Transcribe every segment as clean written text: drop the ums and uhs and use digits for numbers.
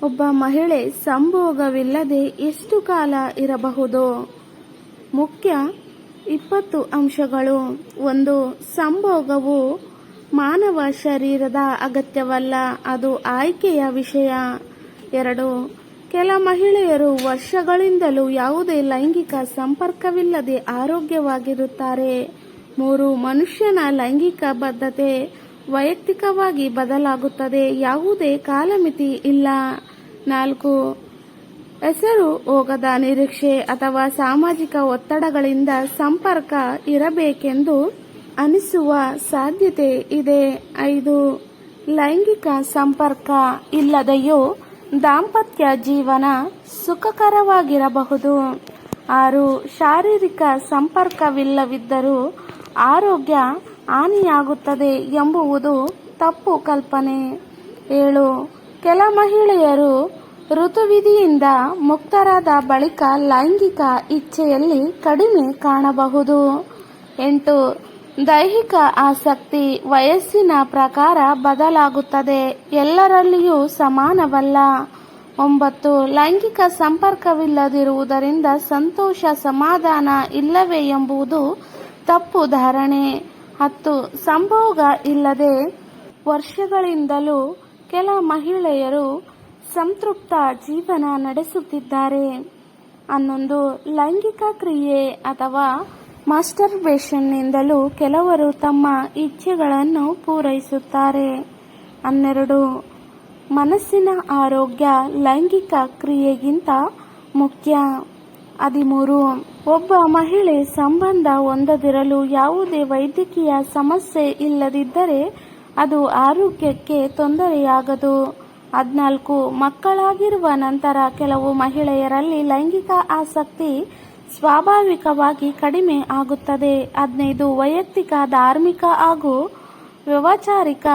ಒಬ್ಬ ಮಹಿಳೆ ಸಂಭೋಗವಿಲ್ಲದೆ ಎಷ್ಟು ಕಾಲ ಇರಬಹುದು? ಮುಖ್ಯ 20 ಅಂಶಗಳು. 1. ಸಂಭೋಗವು ಮಾನವ ಶರೀರದ ಅಗತ್ಯವಲ್ಲ, ಅದು ಆಯ್ಕೆಯ ವಿಷಯ. 2. ಕೆಲ ಮಹಿಳೆಯರು ವರ್ಷಗಳಿಂದಲೂ ಯಾವುದೇ ಲೈಂಗಿಕ ಸಂಪರ್ಕವಿಲ್ಲದೆ ಆರೋಗ್ಯವಾಗಿರುತ್ತಾರೆ. 3. ಮನುಷ್ಯನ ಲೈಂಗಿಕ ಬದ್ಧತೆ ವೈಯಕ್ತಿಕವಾಗಿ ಬದಲಾಗುತ್ತದೆ, ಯಾವುದೇ ಕಾಲಮಿತಿ ಇಲ್ಲ. 4. ಹೆಸರು ಹೋಗದ ನಿರೀಕ್ಷೆ ಅಥವಾ ಸಾಮಾಜಿಕ ಒತ್ತಡಗಳಿಂದ ಸಂಪರ್ಕ ಇರಬೇಕೆಂದು ಅನಿಸುವ ಸಾಧ್ಯತೆ ಇದೆ. 5. ಲೈಂಗಿಕ ಸಂಪರ್ಕ ಇಲ್ಲದೆಯೂ ದಾಂಪತ್ಯ ಜೀವನ ಸುಖಕರವಾಗಿರಬಹುದು. 6. ಶಾರೀರಿಕ ಸಂಪರ್ಕವಿಲ್ಲದಿದ್ದರೂ ಆರೋಗ್ಯ ಹಾನಿಯಾಗುತ್ತದೆ ಎಂಬುದು ತಪ್ಪು ಕಲ್ಪನೆ. 7. ಕೆಲ ಮಹಿಳೆಯರು ಋತುವಿಧಿಯಿಂದ ಮುಕ್ತರಾದ ಬಳಿಕ ಲೈಂಗಿಕ ಇಚ್ಛೆಯಲ್ಲಿ ಕಡಿಮೆ ಕಾಣಬಹುದು. 8. ದೈಹಿಕ ಆಸಕ್ತಿ ವಯಸ್ಸಿನ ಪ್ರಕಾರ ಬದಲಾಗುತ್ತದೆ, ಎಲ್ಲರಲ್ಲಿಯೂ ಸಮಾನವಲ್ಲ. 9. ಲೈಂಗಿಕ ಸಂಪರ್ಕವಿಲ್ಲದಿರುವುದರಿಂದ ಸಂತೋಷ ಸಮಾಧಾನ ಇಲ್ಲವೇ ಎಂಬುದು ತಪ್ಪು ಧಾರಣೆ. 10. ಸಂಭೋಗ ಇಲ್ಲದೆ ವರ್ಷಗಳಿಂದಲೂ ಕೆಲ ಮಹಿಳೆಯರು ಸಂತೃಪ್ತ ಜೀವನ ನಡೆಸುತ್ತಿದ್ದಾರೆ. 11. ಲೈಂಗಿಕ ಕ್ರಿಯೆ ಅಥವಾ ಮಾಸ್ಟರ್ಬೇಷನ್ನಿಂದಲೂ ಕೆಲವರು ತಮ್ಮ ಇಚ್ಛೆಗಳನ್ನು ಪೂರೈಸುತ್ತಾರೆ. 12. ಮನಸ್ಸಿನ ಆರೋಗ್ಯ ಲೈಂಗಿಕ ಕ್ರಿಯೆಗಿಂತ ಮುಖ್ಯ. 13. ಒಬ್ಬ ಮಹಿಳೆ ಸಂಬಂಧ ಹೊಂದದಿರಲು ಯಾವುದೇ ವೈದ್ಯಕೀಯ ಸಮಸ್ಯೆ ಇಲ್ಲದಿದ್ದರೆ ಅದು ಆರೋಗ್ಯಕ್ಕೆ ತೊಂದರೆಯಾಗದು. 14. ಮಕ್ಕಳಾಗಿರುವ ನಂತರ ಕೆಲವು ಮಹಿಳೆಯರಲ್ಲಿ ಲೈಂಗಿಕ ಆಸಕ್ತಿ ಸ್ವಾಭಾವಿಕವಾಗಿ ಕಡಿಮೆ ಆಗುತ್ತದೆ. 15. ವೈಯಕ್ತಿಕ ಧಾರ್ಮಿಕ ಹಾಗೂ ವ್ಯವಚಾರಿಕ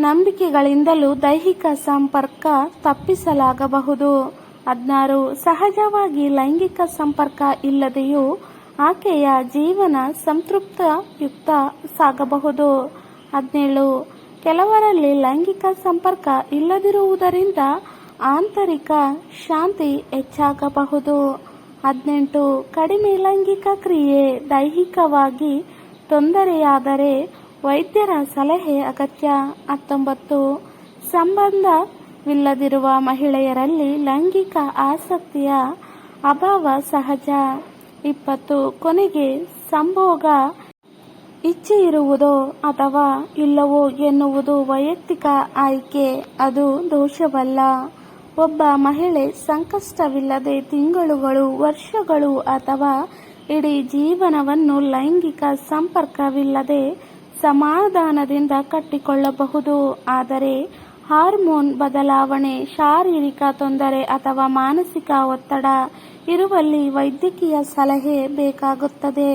ನಂಬಿಕೆಗಳಿಂದಲೂ ದೈಹಿಕ ಸಂಪರ್ಕ ತಪ್ಪಿಸಲಾಗಬಹುದು. 16. ಸಹಜವಾಗಿ ಲೈಂಗಿಕ ಸಂಪರ್ಕ ಇಲ್ಲದೆಯೂ ಆಕೆಯ ಜೀವನ ಸಂತೃಪ್ತಿಯುಕ್ತ ಸಾಗಬಹುದು. 17. ಕೆಲವರಲ್ಲಿ ಲೈಂಗಿಕ ಸಂಪರ್ಕ ಇಲ್ಲದಿರುವುದರಿಂದ ಆಂತರಿಕ ಶಾಂತಿ ಹೆಚ್ಚಾಗಬಹುದು. 18. ಕಡಿಮೆ ಲೈಂಗಿಕ ಕ್ರಿಯೆ ದೈಹಿಕವಾಗಿ ತೊಂದರೆಯಾದರೆ ವೈದ್ಯರ ಸಲಹೆ ಅಗತ್ಯ. 19. ಸಂಬಂಧವಿಲ್ಲದಿರುವ ಮಹಿಳೆಯರಲ್ಲಿ ಲೈಂಗಿಕ ಆಸಕ್ತಿಯ ಅಭಾವ ಸಹಜ. 20. ಕೊನೆಗೆ ಸಂಭೋಗ ಇಚ್ಛೆ ಇರುವುದೋ ಅಥವಾ ಇಲ್ಲವೋ ಎನ್ನುವುದು ವೈಯಕ್ತಿಕ ಆಯ್ಕೆ, ಅದು ದೋಷವಲ್ಲ. ಒಬ್ಬ ಮಹಿಳೆ ಸಂಕಷ್ಟವಿಲ್ಲದೆ ತಿಂಗಳುಗಳು, ವರ್ಷಗಳು ಅಥವಾ ಇಡೀ ಜೀವನವನ್ನು ಲೈಂಗಿಕ ಸಂಪರ್ಕವಿಲ್ಲದೆ ಸಮಾಧಾನದಿಂದ ಕಟ್ಟಿಕೊಳ್ಳಬಹುದು. ಆದರೆ ಹಾರ್ಮೋನ್ ಬದಲಾವಣೆ, ಶಾರೀರಿಕ ತೊಂದರೆ ಅಥವಾ ಮಾನಸಿಕ ಒತ್ತಡ ಇರುವಲ್ಲಿ ವೈದ್ಯಕೀಯ ಸಲಹೆ ಬೇಕಾಗುತ್ತದೆ.